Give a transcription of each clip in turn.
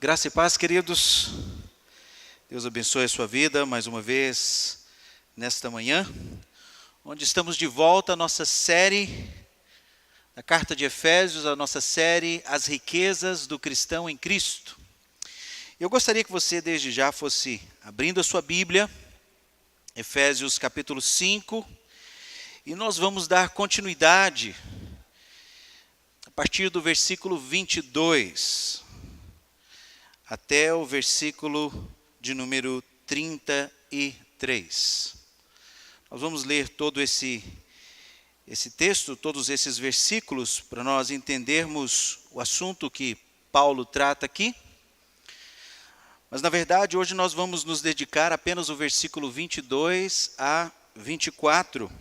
Graça e paz, queridos. Deus abençoe a sua vida mais uma vez nesta manhã, onde estamos de volta à nossa série, a Carta de Efésios, a nossa série As Riquezas do Cristão em Cristo. Eu gostaria que você desde já fosse abrindo a sua Bíblia, Efésios capítulo 5, e nós vamos dar continuidade a partir do versículo 22 até o versículo de número 33. Nós vamos ler todo esse texto, todos esses versículos, para nós entendermos o assunto que Paulo trata aqui. Mas, na verdade, hoje nós vamos nos dedicar apenas ao versículo 22 a 24.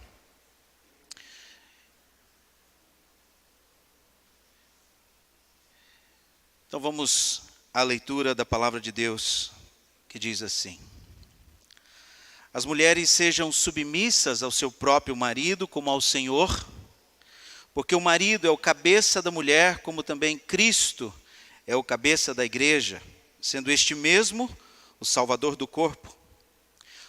Então, vamos à leitura da palavra de Deus, que diz assim: As mulheres sejam submissas ao seu próprio marido, como ao Senhor, porque o marido é o cabeça da mulher, como também Cristo é o cabeça da igreja, sendo este mesmo o Salvador do corpo.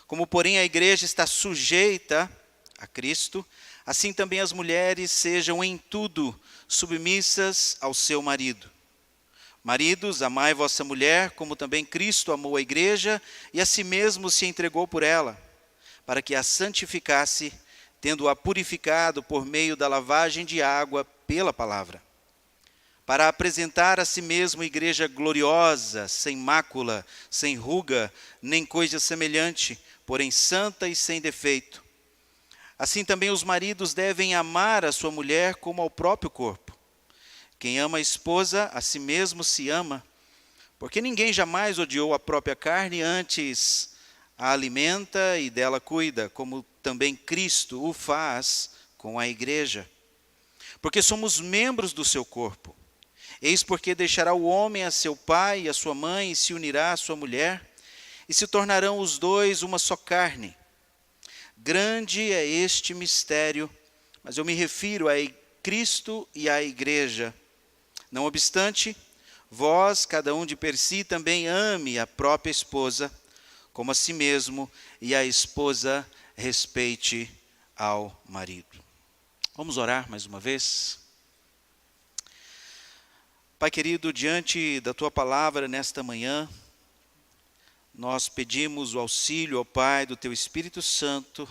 Como, porém, a igreja está sujeita a Cristo, assim também as mulheres sejam em tudo submissas ao seu marido. Maridos, amai vossa mulher, como também Cristo amou a igreja e a si mesmo se entregou por ela, para que a santificasse, tendo-a purificado por meio da lavagem de água pela palavra, para apresentar a si mesmo igreja gloriosa, sem mácula, sem ruga, nem coisa semelhante, porém santa e sem defeito. Assim também os maridos devem amar a sua mulher como ao próprio corpo. Quem ama a esposa, a si mesmo se ama, porque ninguém jamais odiou a própria carne, antes a alimenta e dela cuida, como também Cristo o faz com a igreja. Porque somos membros do seu corpo. Eis porque deixará o homem a seu pai e a sua mãe, e se unirá à sua mulher, e se tornarão os dois uma só carne. Grande é este mistério, mas eu me refiro a Cristo e à igreja. Não obstante, vós, cada um de per si, também ame a própria esposa, como a si mesmo, e a esposa respeite ao marido. Vamos orar mais uma vez? Pai querido, diante da Tua palavra nesta manhã, nós pedimos o auxílio, ó Pai, do Teu Espírito Santo,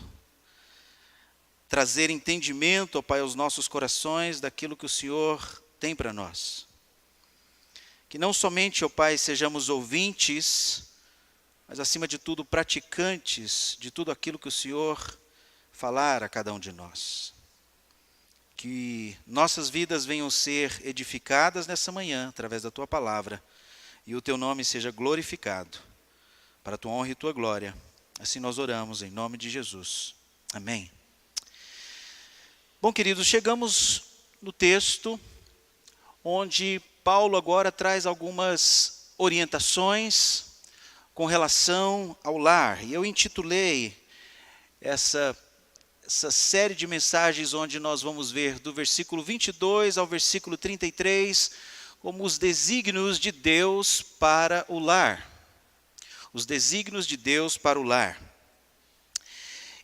trazer entendimento, ó Pai, aos nossos corações daquilo que o Senhor tem para nós. Que não somente, ó Pai, sejamos ouvintes, mas acima de tudo praticantes de tudo aquilo que o Senhor falar a cada um de nós. Que nossas vidas venham ser edificadas nessa manhã, através da Tua palavra, e o Teu nome seja glorificado, para a Tua honra e Tua glória. Assim nós oramos, em nome de Jesus. Amém. Bom, queridos, chegamos no texto onde Paulo agora traz algumas orientações com relação ao lar. E eu intitulei essa série de mensagens onde nós vamos ver do versículo 22 ao versículo 33 como os desígnios de Deus para o lar. Os desígnios de Deus para o lar.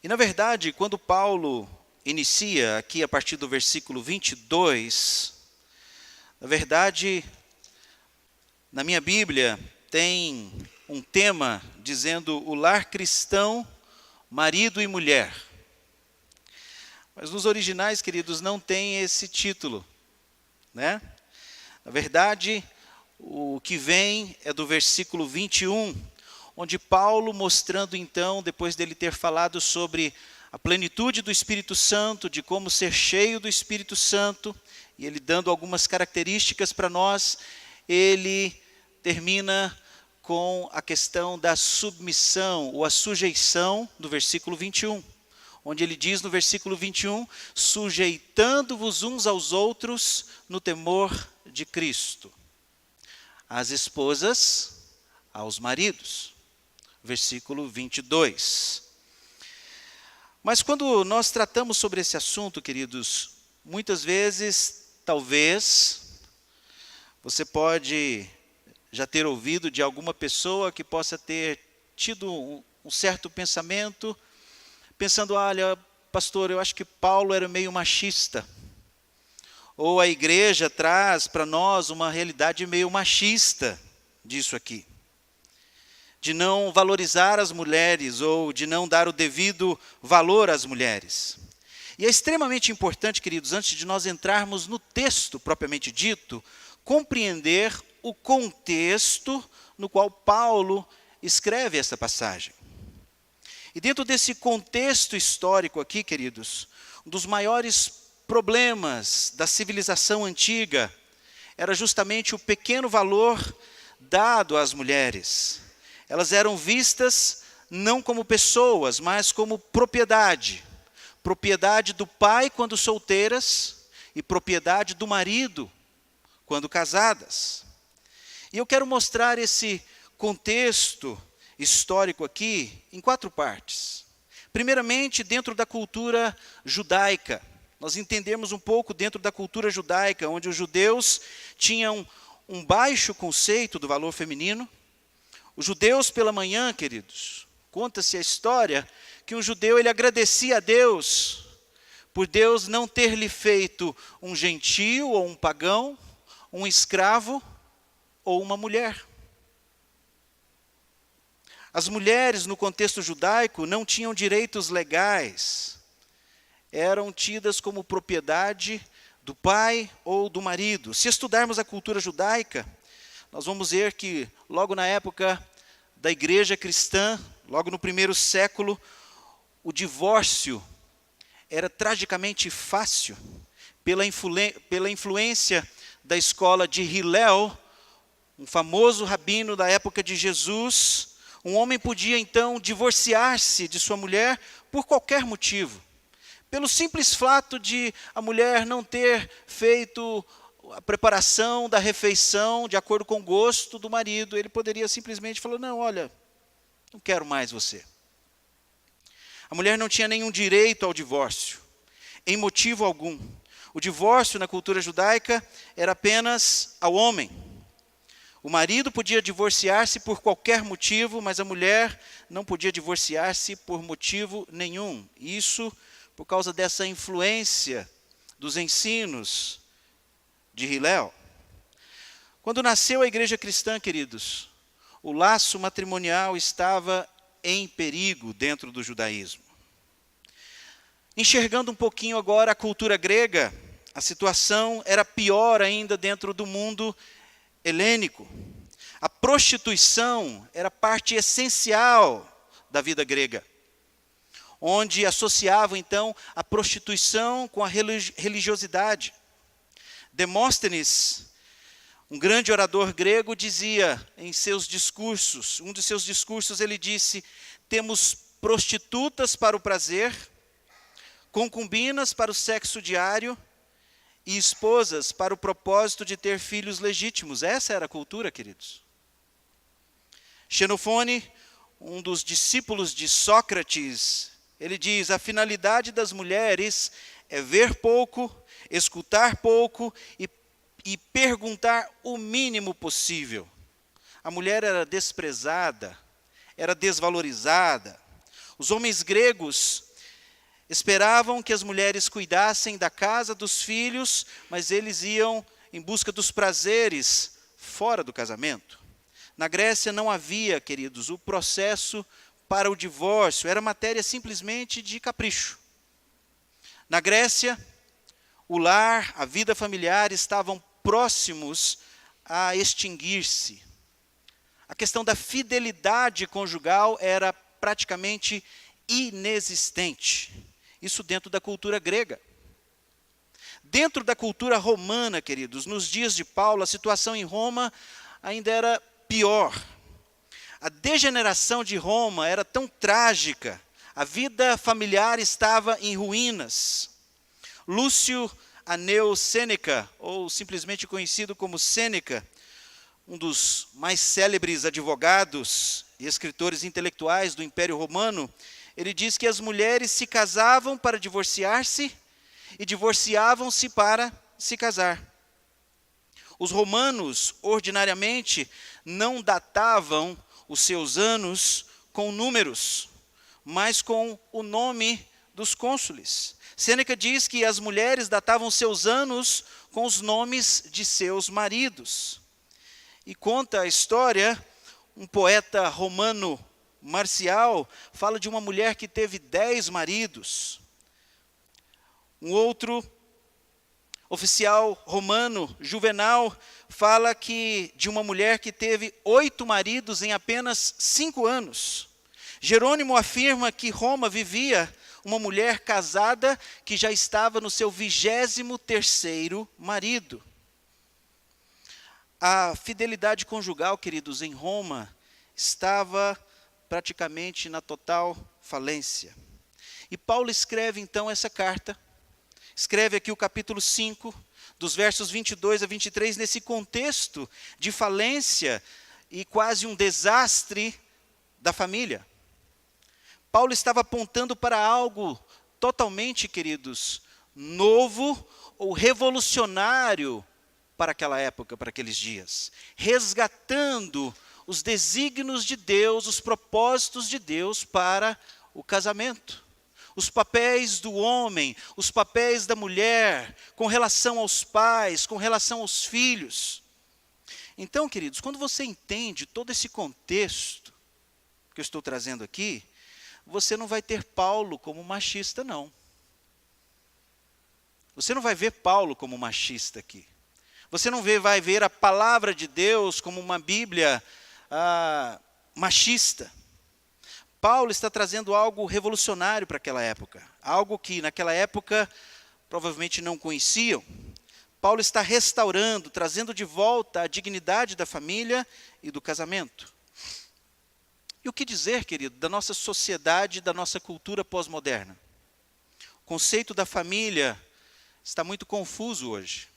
E na verdade, quando Paulo inicia aqui a partir do versículo 22, na verdade, na minha Bíblia tem um tema dizendo o lar cristão, marido e mulher. Mas nos originais, queridos, não tem esse título, né? Na verdade, o que vem é do versículo 21, onde Paulo mostrando então, depois dele ter falado sobre a plenitude do Espírito Santo, de como ser cheio do Espírito Santo, e ele dando algumas características para nós, ele termina com a questão da submissão, ou a sujeição, do versículo 21. Onde ele diz no versículo 21, sujeitando-vos uns aos outros no temor de Cristo. As esposas aos maridos. Versículo 22. Mas quando nós tratamos sobre esse assunto, queridos, muitas vezes, talvez, você pode já ter ouvido de alguma pessoa que possa ter tido um certo pensamento, pensando, olha, pastor, eu acho que Paulo era meio machista. Ou a igreja traz para nós uma realidade meio machista disso aqui. De não valorizar as mulheres ou de não dar o devido valor às mulheres. E é extremamente importante, queridos, antes de nós entrarmos no texto propriamente dito, compreender o contexto no qual Paulo escreve esta passagem. E dentro desse contexto histórico aqui, queridos, um dos maiores problemas da civilização antiga era justamente o pequeno valor dado às mulheres. Elas eram vistas não como pessoas, mas como propriedade. Propriedade do pai quando solteiras e propriedade do marido quando casadas. E eu quero mostrar esse contexto histórico aqui em 4 partes. Primeiramente, dentro da cultura judaica. Nós entendemos um pouco dentro da cultura judaica, onde os judeus tinham um baixo conceito do valor feminino. Os judeus pela manhã, queridos, conta-se a história que um judeu ele agradecia a Deus por Deus não ter lhe feito um gentio ou um pagão, um escravo ou uma mulher. As mulheres no contexto judaico não tinham direitos legais, eram tidas como propriedade do pai ou do marido. Se estudarmos a cultura judaica, nós vamos ver que logo na época da igreja cristã, logo no primeiro século, o divórcio era tragicamente fácil, pela influência da escola de Hillel, um famoso rabino da época de Jesus. Um homem podia então divorciar-se de sua mulher por qualquer motivo. Pelo simples fato de a mulher não ter feito a preparação da refeição de acordo com o gosto do marido, ele poderia simplesmente falar, não, olha, não quero mais você. A mulher não tinha nenhum direito ao divórcio, em motivo algum. O divórcio na cultura judaica era apenas ao homem. O marido podia divorciar-se por qualquer motivo, mas a mulher não podia divorciar-se por motivo nenhum. Isso por causa dessa influência dos ensinos de Hillel. Quando nasceu a igreja cristã, queridos, o laço matrimonial estava em perigo dentro do judaísmo. Enxergando um pouquinho agora a cultura grega, a situação era pior ainda dentro do mundo helênico. A prostituição era parte essencial da vida grega, onde associavam então a prostituição com a religiosidade. Demóstenes, um grande orador grego, dizia em seus discursos, um de seus discursos ele disse, temos prostitutas para o prazer, concubinas para o sexo diário e esposas para o propósito de ter filhos legítimos. Essa era a cultura, queridos. Xenofone, um dos discípulos de Sócrates, ele diz, a finalidade das mulheres é ver pouco, escutar pouco e perguntar o mínimo possível. A mulher era desprezada, era desvalorizada. Os homens gregos esperavam que as mulheres cuidassem da casa, dos filhos, mas eles iam em busca dos prazeres fora do casamento. Na Grécia não havia, queridos, o processo para o divórcio, era matéria simplesmente de capricho. Na Grécia, o lar, a vida familiar estavam próximos a extinguir-se. A questão da fidelidade conjugal era praticamente inexistente. Isso dentro da cultura grega. Dentro da cultura romana, queridos, nos dias de Paulo, a situação em Roma ainda era pior. A degeneração de Roma era tão trágica, a vida familiar estava em ruínas. Lúcio Aneu Sêneca, ou simplesmente conhecido como Sêneca, um dos mais célebres advogados e escritores intelectuais do Império Romano, ele diz que as mulheres se casavam para divorciar-se e divorciavam-se para se casar. Os romanos, ordinariamente, não datavam os seus anos com números, mas com o nome dos cônsules. Sêneca diz que as mulheres datavam seus anos com os nomes de seus maridos. E conta a história, um poeta romano, Marcial, fala de uma mulher que teve 10 maridos. Um outro oficial romano, Juvenal, fala de uma mulher que teve 8 maridos em apenas 5 anos. Jerônimo afirma que Roma vivia uma mulher casada que já estava no seu 23º marido. A fidelidade conjugal, queridos, em Roma, estava praticamente na total falência. E Paulo escreve então essa carta, escreve aqui o capítulo 5, dos versos 22 a 23, nesse contexto de falência e quase um desastre da família. Paulo estava apontando para algo totalmente, queridos, novo ou revolucionário para aquela época, para aqueles dias, resgatando os desígnios de Deus, os propósitos de Deus para o casamento. Os papéis do homem, os papéis da mulher, com relação aos pais, com relação aos filhos. Então, queridos, quando você entende todo esse contexto que eu estou trazendo aqui, você não vai ter Paulo como machista, não. Você não vai ver Paulo como machista aqui. Você não vai ver a palavra de Deus como uma Bíblia machista. Paulo está trazendo algo revolucionário para aquela época, algo que naquela época provavelmente não conheciam. Paulo está restaurando, trazendo de volta a dignidade da família e do casamento. E o que dizer, querido, da nossa sociedade, da nossa cultura pós-moderna? O conceito da família está muito confuso hoje.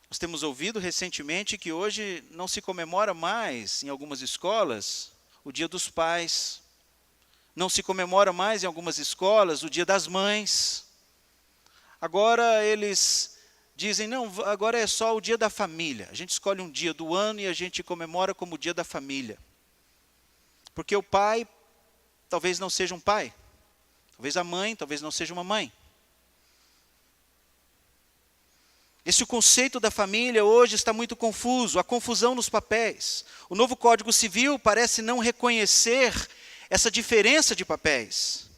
Nós temos ouvido recentemente que hoje não se comemora mais, em algumas escolas, o Dia dos Pais. Não se comemora mais, em algumas escolas, o Dia das Mães. Agora eles dizem, não, agora é só o Dia da Família. A gente escolhe um dia do ano e a gente comemora como o Dia da Família. Porque o pai talvez não seja um pai. Talvez a mãe, talvez não seja uma mãe. Esse conceito da família hoje está muito confuso, a confusão nos papéis. O novo Código Civil parece não reconhecer essa diferença de papéis.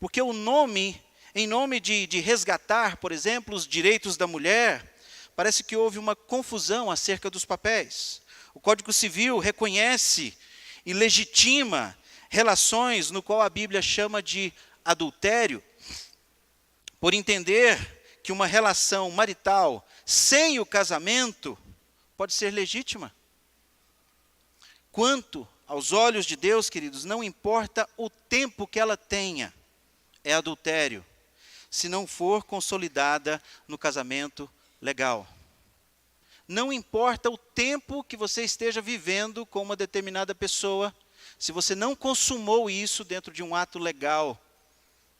Porque o nome, em nome de resgatar, por exemplo, os direitos da mulher, parece que houve uma confusão acerca dos papéis. O Código Civil reconhece e legitima relações no qual a Bíblia chama de adultério, por entender que uma relação marital sem o casamento pode ser legítima. Quanto aos olhos de Deus, queridos, não importa o tempo que ela tenha, é adultério, se não for consolidada no casamento legal. Não importa o tempo que você esteja vivendo com uma determinada pessoa, se você não consumou isso dentro de um ato legal,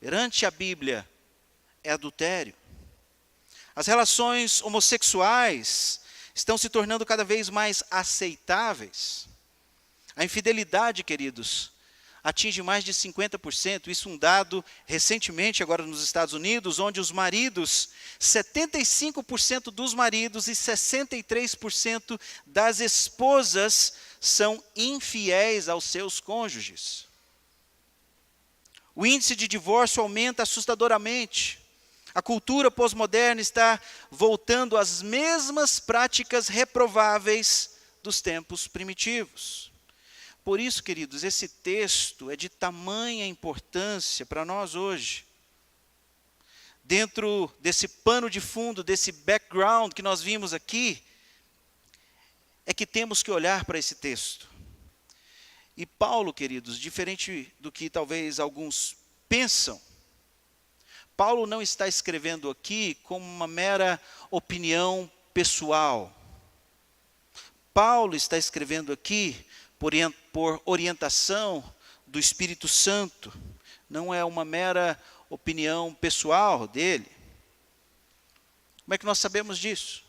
perante a Bíblia, é adultério. As relações homossexuais estão se tornando cada vez mais aceitáveis. A infidelidade, queridos, atinge mais de 50%. Isso um dado recentemente, agora nos Estados Unidos, onde os maridos, 75% dos maridos e 63% das esposas são infiéis aos seus cônjuges. O índice de divórcio aumenta assustadoramente. A cultura pós-moderna está voltando às mesmas práticas reprováveis dos tempos primitivos. Por isso, queridos, esse texto é de tamanha importância para nós hoje. Dentro desse pano de fundo, desse background que nós vimos aqui, é que temos que olhar para esse texto. E Paulo, queridos, diferente do que talvez alguns pensam, Paulo não está escrevendo aqui como uma mera opinião pessoal. Paulo está escrevendo aqui por orientação do Espírito Santo. Não é uma mera opinião pessoal dele. Como é que nós sabemos disso?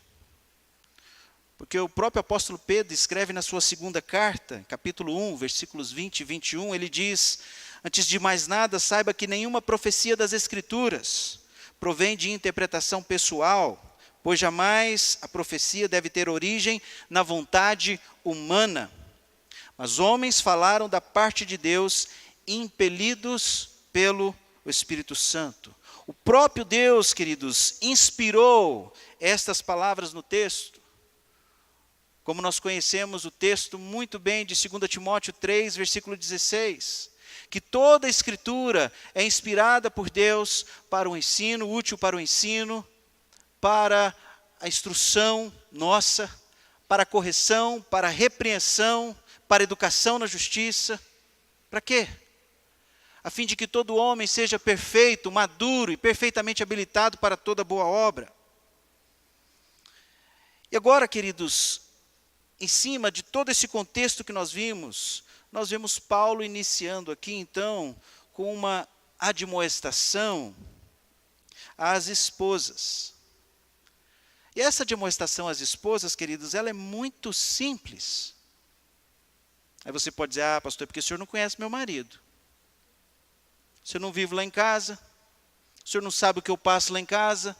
Porque o próprio apóstolo Pedro escreve na sua segunda carta, capítulo 1, versículos 20 e 21, ele diz: antes de mais nada, saiba que nenhuma profecia das Escrituras provém de interpretação pessoal, pois jamais a profecia deve ter origem na vontade humana. Mas homens falaram da parte de Deus, impelidos pelo Espírito Santo. O próprio Deus, queridos, inspirou estas palavras no texto. Como nós conhecemos o texto muito bem de 2 Timóteo 3, versículo 16, que toda a Escritura é inspirada por Deus para o ensino, útil para o ensino, para a instrução nossa, para a correção, para a repreensão, para a educação na justiça. Para quê? A fim de que todo homem seja perfeito, maduro e perfeitamente habilitado para toda boa obra. E agora, queridos, em cima de todo esse contexto que nós vimos Paulo iniciando aqui, então, com uma admoestação às esposas. E essa admoestação às esposas, queridos, ela é muito simples. Aí você pode dizer: ah, pastor, é porque o senhor não conhece meu marido. O senhor não vive lá em casa. O senhor não sabe o que eu passo lá em casa.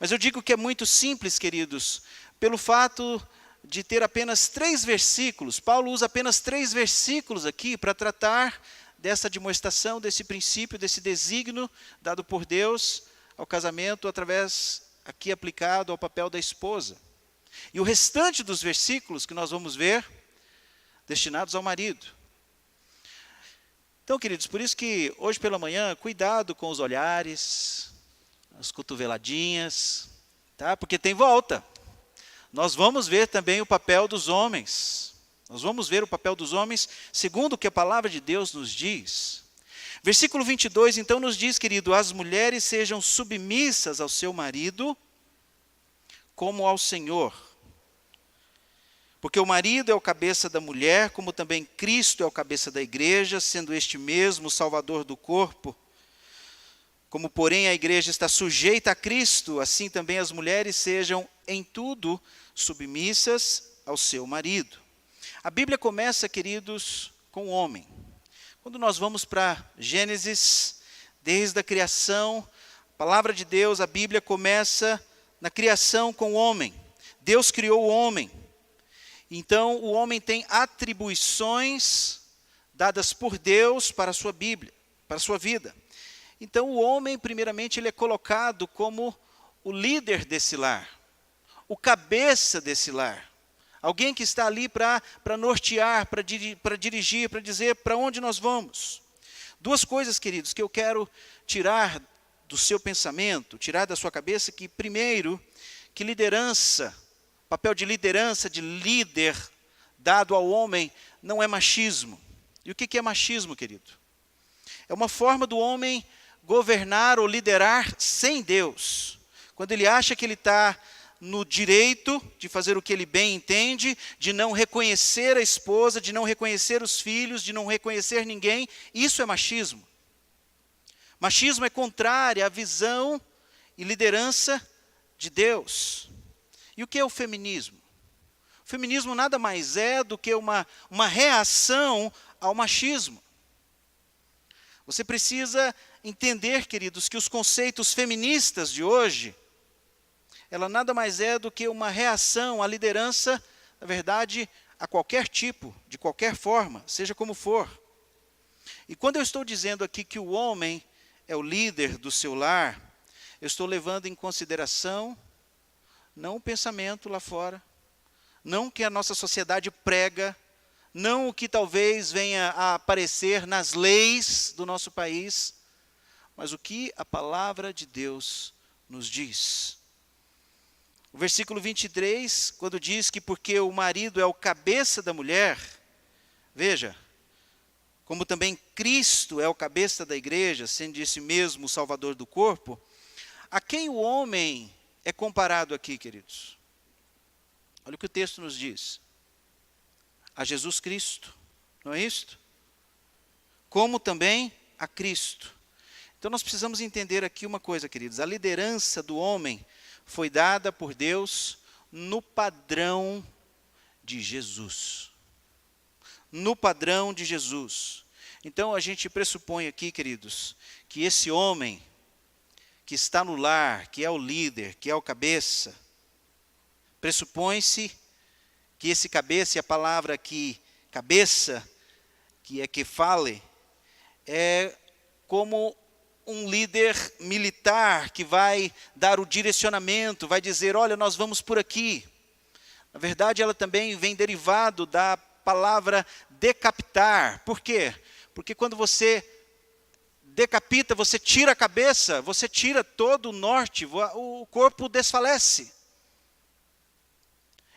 Mas eu digo que é muito simples, queridos, pelo fato de ter apenas 3 versículos. Paulo usa apenas 3 versículos aqui para tratar dessa admoestação, desse princípio, desse desígnio dado por Deus ao casamento, através, aqui aplicado ao papel da esposa. E o restante dos versículos que nós vamos ver, destinados ao marido. Então, queridos, por isso que hoje pela manhã, cuidado com os olhares, as cotoveladinhas, tá? Porque tem volta. Nós vamos ver também o papel dos homens. Nós vamos ver o papel dos homens segundo o que a palavra de Deus nos diz. Versículo 22, então, nos diz, querido: as mulheres sejam submissas ao seu marido, como ao Senhor. Porque o marido é o cabeça da mulher, como também Cristo é o cabeça da igreja, sendo este mesmo o Salvador do corpo. Como, porém, a igreja está sujeita a Cristo, assim também as mulheres sejam em tudo submissas ao seu marido. A Bíblia começa, queridos, com o homem. Quando nós vamos para Gênesis, desde a criação, a palavra de Deus, a Bíblia começa na criação com o homem. Deus criou o homem. Então, o homem tem atribuições dadas por Deus para a sua Bíblia, para a sua vida. Então, o homem, primeiramente, ele é colocado como o líder desse lar, o cabeça desse lar. Alguém que está ali para nortear, para dirigir, para dizer para onde nós vamos. 2 coisas, queridos, que eu quero tirar do seu pensamento, tirar da sua cabeça, que primeiro, que liderança, papel de liderança, de líder, dado ao homem, não é machismo. E o que é machismo, querido? É uma forma do homem governar ou liderar sem Deus. Quando ele acha que ele está no direito de fazer o que ele bem entende, de não reconhecer a esposa, de não reconhecer os filhos, de não reconhecer ninguém, isso é machismo. Machismo é contrário à visão e liderança de Deus. E o que é o feminismo? O feminismo nada mais é do que uma reação ao machismo. Você precisa entender, queridos, que os conceitos feministas de hoje, ela nada mais é do que uma reação à liderança, na verdade, a qualquer tipo, de qualquer forma, seja como for. E quando eu estou dizendo aqui que o homem é o líder do seu lar, eu estou levando em consideração não o pensamento lá fora, não o que a nossa sociedade prega, não o que talvez venha a aparecer nas leis do nosso país, mas o que a palavra de Deus nos diz. O versículo 23, quando diz que porque o marido é o cabeça da mulher, veja, como também Cristo é o cabeça da igreja, sendo esse mesmo o Salvador do corpo, a quem o homem é comparado aqui, queridos? Olha o que o texto nos diz. A Jesus Cristo, não é isto? Como também a Cristo. Então nós precisamos entender aqui uma coisa, queridos. A liderança do homem foi dada por Deus no padrão de Jesus. No padrão de Jesus. Então a gente pressupõe aqui, queridos, que esse homem que está no lar, que é o líder, que é o cabeça, pressupõe-se que esse cabeça, e a palavra aqui, cabeça, que é que fale, é como um líder militar que vai dar o direcionamento, vai dizer, olha, nós vamos por aqui. Na verdade, ela também vem derivado da palavra decapitar. Por quê? Porque quando você decapita, você tira a cabeça, você tira todo o norte, o corpo desfalece.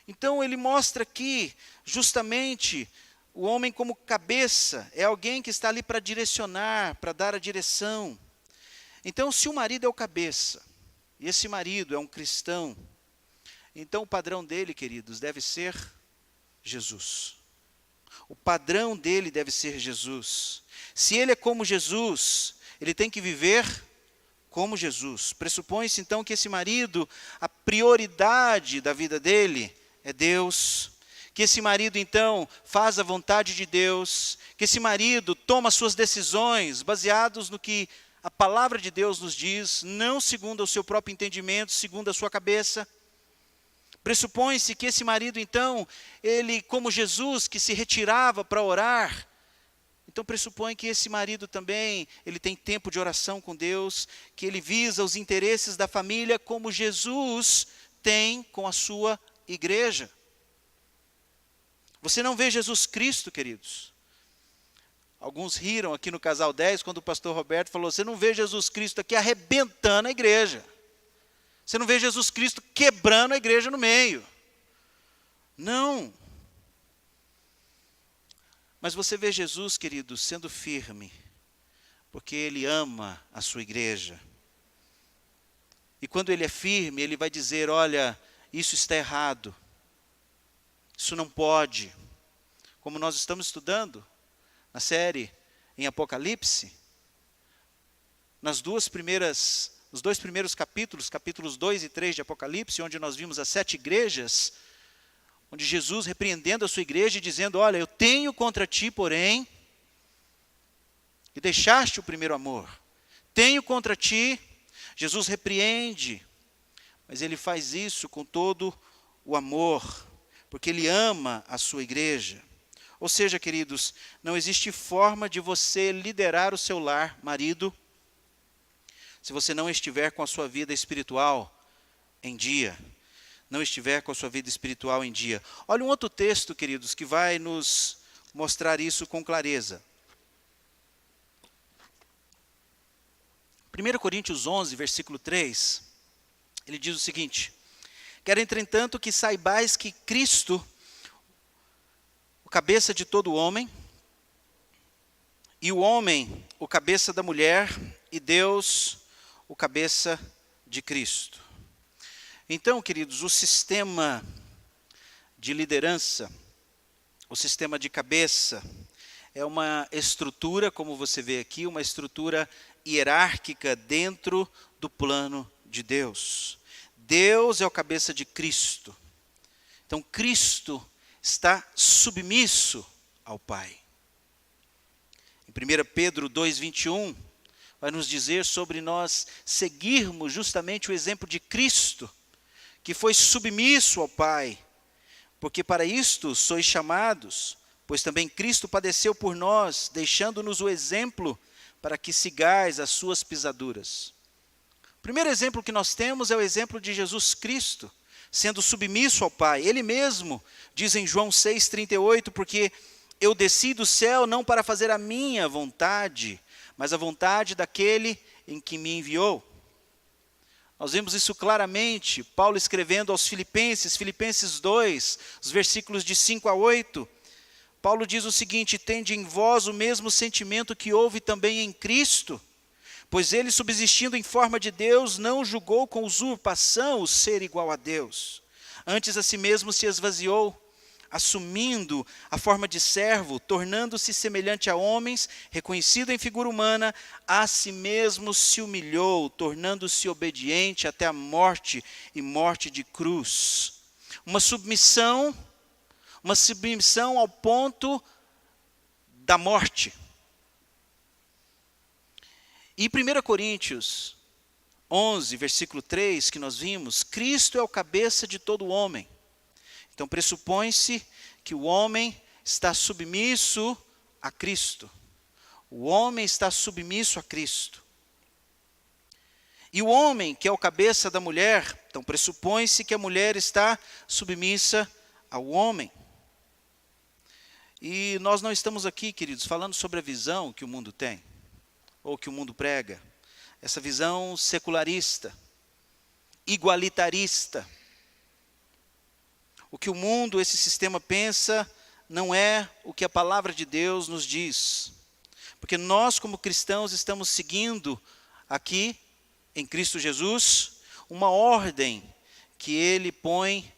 Então ele mostra aqui, justamente, o homem como cabeça, é alguém que está ali para direcionar, para dar a direção. Então, se o marido é o cabeça, e esse marido é um cristão, então o padrão dele, queridos, deve ser Jesus. O padrão dele deve ser Jesus. Se ele é como Jesus, ele tem que viver como Jesus. Pressupõe-se então que esse marido, a prioridade da vida dele é Deus. Que esse marido então faz a vontade de Deus. Que esse marido toma suas decisões baseados no que a palavra de Deus nos diz, não segundo o seu próprio entendimento, segundo a sua cabeça. Pressupõe-se que esse marido, então, ele, como Jesus, que se retirava para orar, então pressupõe que esse marido também, ele tem tempo de oração com Deus, que ele visa os interesses da família, como Jesus tem com a sua igreja. Você não vê Jesus Cristo, queridos. Alguns riram aqui no Casal 10, quando o pastor Roberto falou, você não vê Jesus Cristo aqui arrebentando a igreja. Você não vê Jesus Cristo quebrando a igreja no meio. Não. Mas você vê Jesus, queridos, sendo firme, porque Ele ama a sua igreja. E quando Ele é firme, Ele vai dizer, olha, isso está errado. Isso não pode. Como nós estamos estudando na série em Apocalipse, nos dois primeiros capítulos, capítulos 2 e 3 de Apocalipse, onde nós vimos as 7 igrejas, onde Jesus repreendendo a sua igreja e dizendo, olha, eu tenho contra ti, porém, que deixaste o primeiro amor. Tenho contra ti, Jesus repreende, mas Ele faz isso com todo o amor, porque Ele ama a sua igreja. Ou seja, queridos, não existe forma de você liderar o seu lar, marido, se você não estiver com a sua vida espiritual em dia. Não estiver com a sua vida espiritual em dia. Olha um outro texto, queridos, que vai nos mostrar isso com clareza. 1 Coríntios 11, versículo 3, ele diz o seguinte, quero, entretanto, que saibais que Cristo, o cabeça de todo homem, e o homem, o cabeça da mulher, e Deus, o cabeça de Cristo. Então, queridos, o sistema de liderança, o sistema de cabeça, é uma estrutura, como você vê aqui, uma estrutura hierárquica dentro do plano de Deus. Deus é o cabeça de Cristo. Então, Cristo está submisso ao Pai. Em 1 Pedro 2,21, vai nos dizer sobre nós seguirmos justamente o exemplo de Cristo, que foi submisso ao Pai, porque para isto sois chamados, pois também Cristo padeceu por nós, deixando-nos o exemplo para que sigais as suas pisaduras. O primeiro exemplo que nós temos é o exemplo de Jesus Cristo, sendo submisso ao Pai. Ele mesmo diz em João 6,38, porque eu desci do céu não para fazer a minha vontade, mas a vontade daquele em que me enviou. Nós vemos isso claramente, Paulo escrevendo aos Filipenses 2, os versículos de 5 a 8. Paulo diz o seguinte, tende em vós o mesmo sentimento que houve também em Cristo, pois ele, subsistindo em forma de Deus, não julgou com usurpação o ser igual a Deus. Antes a si mesmo se esvaziou, assumindo a forma de servo, tornando-se semelhante a homens, reconhecido em figura humana, a si mesmo se humilhou, tornando-se obediente até a morte e morte de cruz. Uma submissão ao ponto da morte. E 1 Coríntios 11, versículo 3, que nós vimos, Cristo é o cabeça de todo homem. Então pressupõe-se que o homem está submisso a Cristo. O homem está submisso a Cristo. E o homem, que é o cabeça da mulher, então pressupõe-se que a mulher está submissa ao homem. E nós não estamos aqui, queridos, falando sobre a visão que o mundo tem, ou que o mundo prega. Essa visão secularista, igualitarista. O que o mundo, esse sistema pensa, não é o que a palavra de Deus nos diz. Porque nós, como cristãos, estamos seguindo aqui, em Cristo Jesus, uma ordem que Ele põe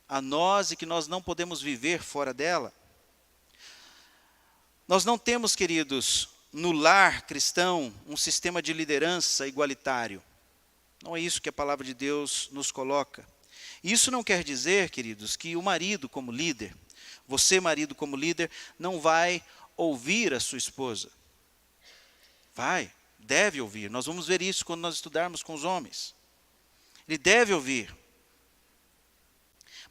a nós e que nós não podemos viver fora dela. Nós não temos, queridos, no lar cristão, um sistema de liderança igualitário. Não é isso que a palavra de Deus nos coloca. Isso não quer dizer, queridos, que o marido como líder, você marido como líder, não vai ouvir a sua esposa. Vai, deve ouvir. Nós vamos ver isso quando nós estudarmos com os homens. Ele deve ouvir.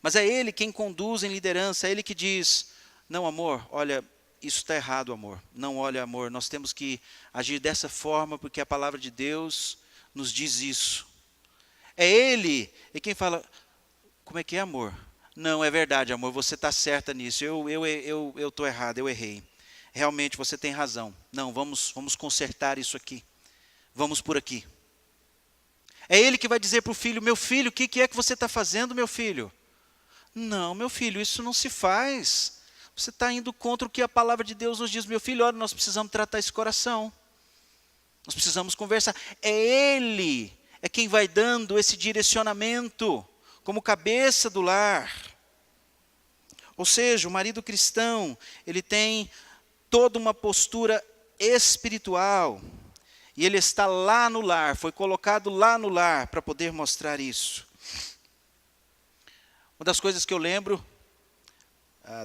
Mas é ele quem conduz em liderança, é ele que diz, não amor, olha, isso está errado, amor. Não, olha, amor, nós temos que agir dessa forma porque a palavra de Deus nos diz isso. É ele quem fala, como é que é, amor? Não, é verdade, amor, você está certa nisso, eu estou errado, eu errei. Realmente, você tem razão. Não, vamos consertar isso aqui. Vamos por aqui. É ele que vai dizer para o filho, meu filho, o que é que você está fazendo, meu filho? Não, meu filho, isso não se faz. Você está indo contra o que a palavra de Deus nos diz. Meu filho, olha, nós precisamos tratar esse coração. Nós precisamos conversar. É ele, é quem vai dando esse direcionamento, como cabeça do lar. Ou seja, o marido cristão, ele tem toda uma postura espiritual. E ele está lá no lar, foi colocado lá no lar para poder mostrar isso. Uma das coisas que eu lembro,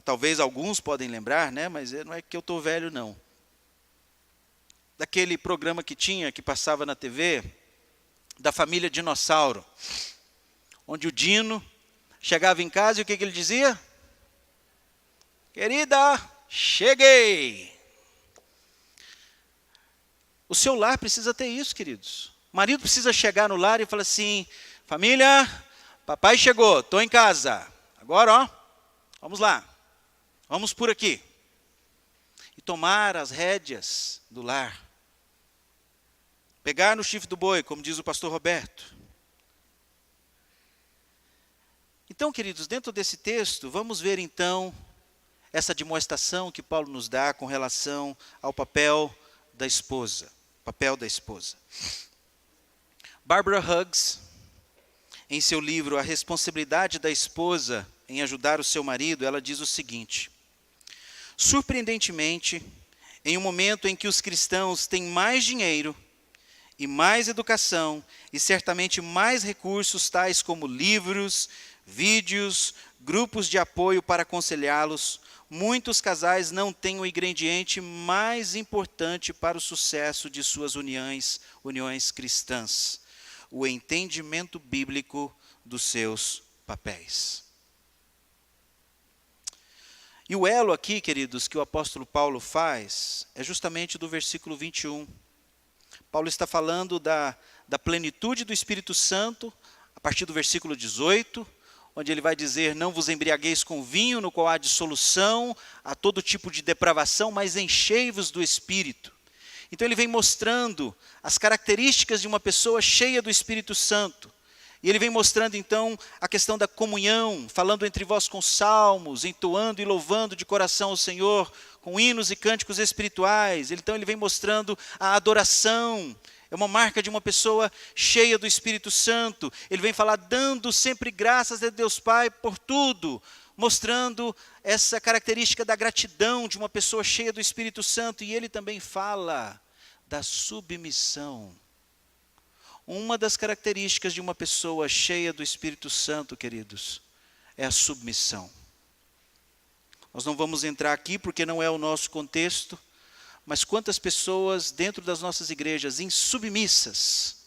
talvez alguns podem lembrar, né, mas não é que eu estou velho, não. Daquele programa que passava na TV, da família Dinossauro, onde o Dino chegava em casa e o que ele dizia? Querida, cheguei! O seu lar precisa ter isso, queridos. O marido precisa chegar no lar e falar assim, família, papai chegou, estou em casa. Agora, ó, vamos lá, vamos por aqui. E tomar as rédeas do lar. Pegar no chifre do boi, como diz o pastor Roberto. Então, queridos, dentro desse texto, vamos ver então essa demonstração que Paulo nos dá com relação ao papel da esposa. Papel da esposa. Barbara Hughes, em seu livro A Responsabilidade da Esposa em Ajudar o Seu Marido, ela diz o seguinte: surpreendentemente, em um momento em que os cristãos têm mais dinheiro e mais educação e certamente mais recursos tais como livros, vídeos, grupos de apoio para aconselhá-los, muitos casais não têm o ingrediente mais importante para o sucesso de suas uniões cristãs: o entendimento bíblico dos seus papéis. E o elo aqui, queridos, que o apóstolo Paulo faz, é justamente do versículo 21. Paulo está falando da plenitude do Espírito Santo, a partir do versículo 18, onde ele vai dizer, não vos embriagueis com vinho, no qual há dissolução, há todo tipo de depravação, mas enchei-vos do Espírito. Então ele vem mostrando as características de uma pessoa cheia do Espírito Santo. E ele vem mostrando então a questão da comunhão, falando entre vós com salmos, entoando e louvando de coração ao Senhor, com hinos e cânticos espirituais. Então ele vem mostrando a adoração. É uma marca de uma pessoa cheia do Espírito Santo. Ele vem falar, dando sempre graças a Deus Pai por tudo, mostrando essa característica da gratidão de uma pessoa cheia do Espírito Santo. E ele também fala da submissão. Uma das características de uma pessoa cheia do Espírito Santo, queridos, é a submissão. Nós não vamos entrar aqui porque não é o nosso contexto, mas quantas pessoas dentro das nossas igrejas insubmissas,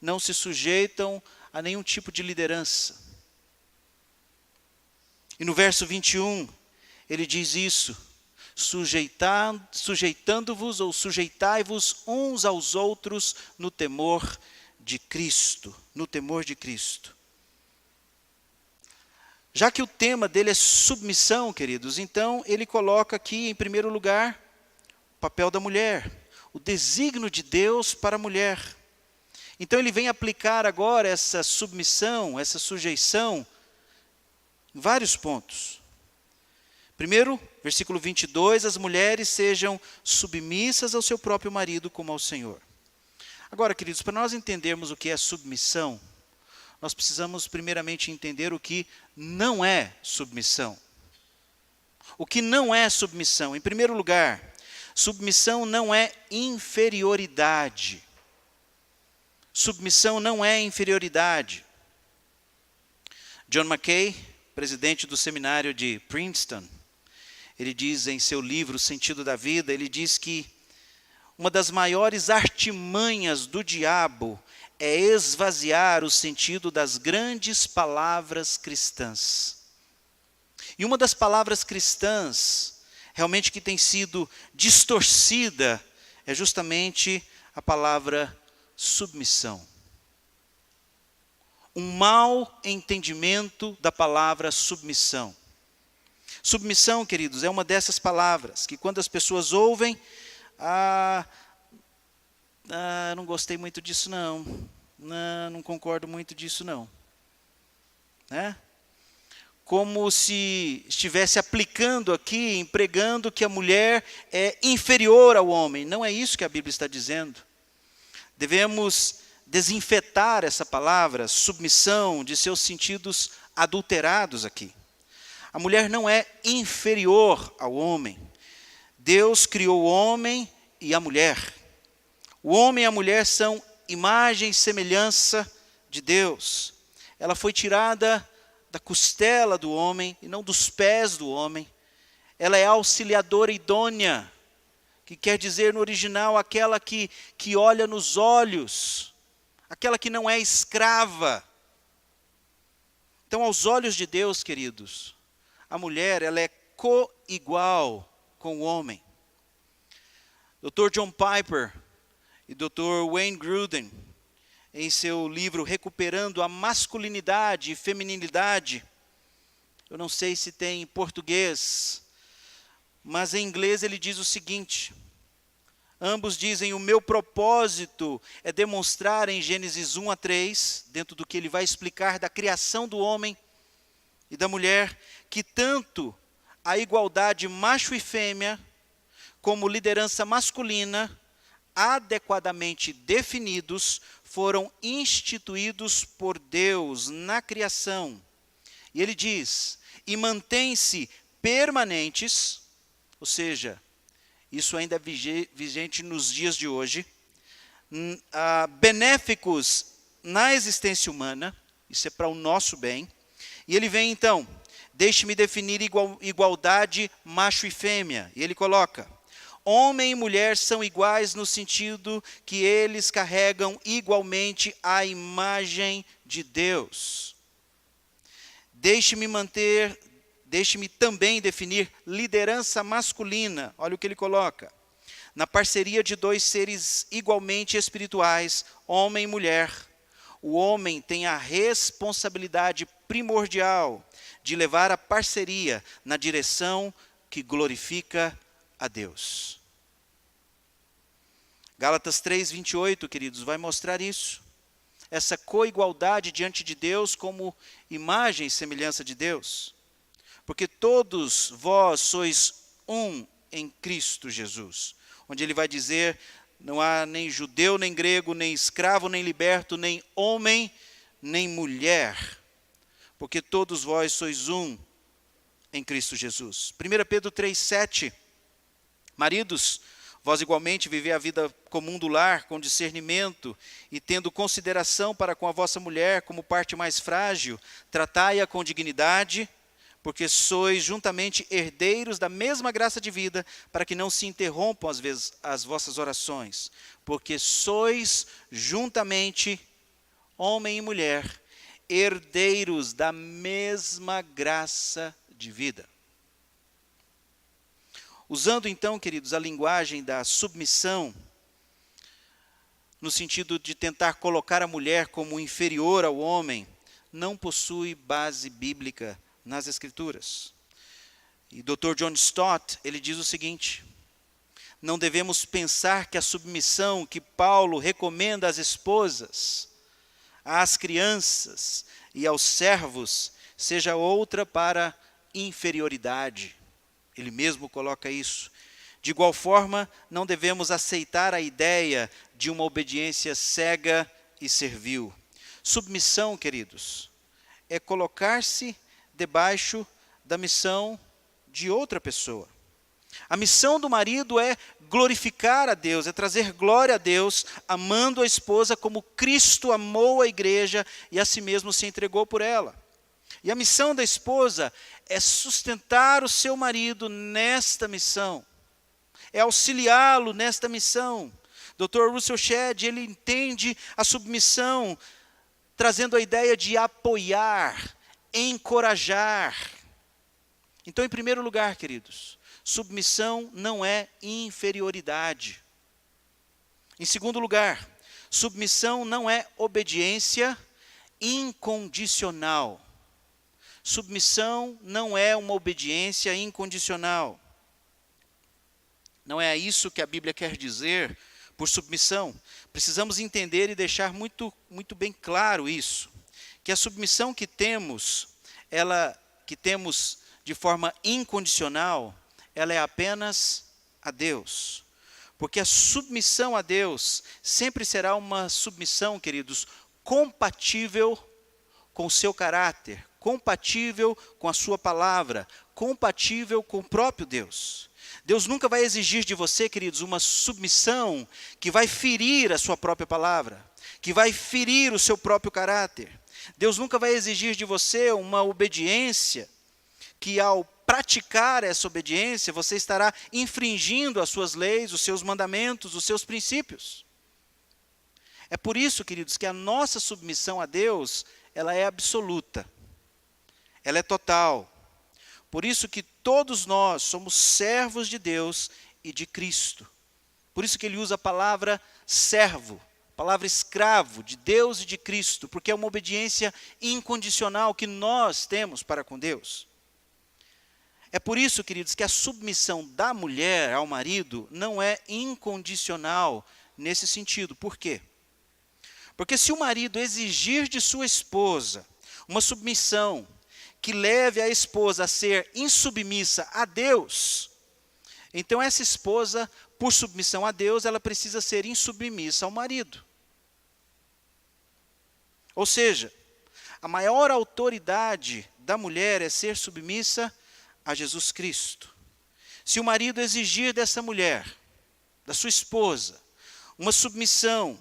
não se sujeitam a nenhum tipo de liderança. E no verso 21, ele diz isso: sujeitando-vos ou sujeitai-vos uns aos outros no temor de Cristo. No temor de Cristo. Já que o tema dele é submissão, queridos, então ele coloca aqui em primeiro lugar o papel da mulher, o desígnio de Deus para a mulher. Então ele vem aplicar agora essa submissão, essa sujeição, em vários pontos. Primeiro, versículo 22, as mulheres sejam submissas ao seu próprio marido como ao Senhor. Agora, queridos, para nós entendermos o que é submissão, nós precisamos primeiramente entender o que não é submissão. O que não é submissão? Em primeiro lugar, submissão não é inferioridade. Submissão não é inferioridade. John Mackay, presidente do seminário de Princeton, ele diz em seu livro O Sentido da Vida, ele diz que uma das maiores artimanhas do diabo é esvaziar o sentido das grandes palavras cristãs. E uma das palavras cristãs, realmente que tem sido distorcida, é justamente a palavra submissão. Um mau entendimento da palavra submissão. Submissão, queridos, é uma dessas palavras que quando as pessoas ouvem, não gostei muito disso não, não concordo muito disso não. Né? Como se estivesse aplicando aqui, empregando que a mulher é inferior ao homem. Não é isso que a Bíblia está dizendo. Devemos desinfetar essa palavra, submissão, de seus sentidos adulterados aqui. A mulher não é inferior ao homem. Deus criou o homem e a mulher. O homem e a mulher são imagem e semelhança de Deus. Ela foi tirada da costela do homem e não dos pés do homem. Ela é auxiliadora idônea, que quer dizer no original aquela que olha nos olhos, aquela que não é escrava. Então, aos olhos de Deus, queridos, a mulher ela é co-igual com o homem. Dr. John Piper e Dr. Wayne Grudem, em seu livro Recuperando a Masculinidade e Feminilidade, eu não sei se tem em português, mas em inglês ele diz o seguinte: ambos dizem, o meu propósito é demonstrar em Gênesis 1 a 3, dentro do que ele vai explicar da criação do homem e da mulher, que tanto a igualdade macho e fêmea, como liderança masculina, adequadamente definidos, foram instituídos por Deus na criação. E ele diz, e mantêm-se permanentes, ou seja, isso ainda é vigente nos dias de hoje, benéficos na existência humana, isso é para o nosso bem. E ele vem então, deixe-me definir igualdade macho e fêmea. E ele coloca, homem e mulher são iguais no sentido que eles carregam igualmente a imagem de Deus. Deixe-me também definir liderança masculina. Olha o que ele coloca. Na parceria de dois seres igualmente espirituais, homem e mulher, o homem tem a responsabilidade primordial de levar a parceria na direção que glorifica a Deus. Gálatas 3:28, queridos, vai mostrar isso. Essa coigualdade diante de Deus como imagem e semelhança de Deus. Porque todos vós sois um em Cristo Jesus. Onde ele vai dizer, não há nem judeu, nem grego, nem escravo, nem liberto, nem homem, nem mulher. Porque todos vós sois um em Cristo Jesus. 1 Pedro 3:7. Maridos, Vós igualmente vivei a vida comum do lar, com discernimento, e tendo consideração para com a vossa mulher como parte mais frágil, tratai-a com dignidade, porque sois juntamente herdeiros da mesma graça de vida, para que não se interrompam às vezes as vossas orações, porque sois juntamente, homem e mulher, herdeiros da mesma graça de vida. Usando então, queridos, a linguagem da submissão, no sentido de tentar colocar a mulher como inferior ao homem, não possui base bíblica nas Escrituras. E Dr. John Stott, ele diz o seguinte: não devemos pensar que a submissão que Paulo recomenda às esposas, às crianças e aos servos, seja outra para inferioridade. Ele mesmo coloca isso. De igual forma, não devemos aceitar a ideia de uma obediência cega e servil. Submissão, queridos, é colocar-se debaixo da missão de outra pessoa. A missão do marido é glorificar a Deus, é trazer glória a Deus, amando a esposa como Cristo amou a igreja e a si mesmo se entregou por ela. E a missão da esposa é sustentar o seu marido nesta missão, é auxiliá-lo nesta missão. Dr. Russell Shedd, ele entende a submissão trazendo a ideia de apoiar, encorajar. Então, em primeiro lugar, queridos, submissão não é inferioridade. Em segundo lugar, submissão não é obediência incondicional. Submissão não é uma obediência incondicional. Não é isso que a Bíblia quer dizer por submissão. Precisamos entender e deixar muito bem claro isso, que a submissão que temos de forma incondicional, ela é apenas a Deus. Porque a submissão a Deus sempre será uma submissão, queridos, compatível com o seu caráter, compatível com a sua palavra, compatível com o próprio Deus. Deus nunca vai exigir de você, queridos, uma submissão que vai ferir a sua própria palavra, que vai ferir o seu próprio caráter. Deus nunca vai exigir de você uma obediência que, ao praticar essa obediência, você estará infringindo as suas leis, os seus mandamentos, os seus princípios. É por isso, queridos, que a nossa submissão a Deus, ela é absoluta. Ela é total. Por isso que todos nós somos servos de Deus e de Cristo. Por isso que ele usa a palavra servo, a palavra escravo de Deus e de Cristo, porque é uma obediência incondicional que nós temos para com Deus. É por isso, queridos, que a submissão da mulher ao marido não é incondicional nesse sentido. Por quê? Porque se o marido exigir de sua esposa uma submissão que leve a esposa a ser insubmissa a Deus, então essa esposa, por submissão a Deus, ela precisa ser insubmissa ao marido. Ou seja, a maior autoridade da mulher é ser submissa a Jesus Cristo. Se o marido exigir dessa mulher, da sua esposa, uma submissão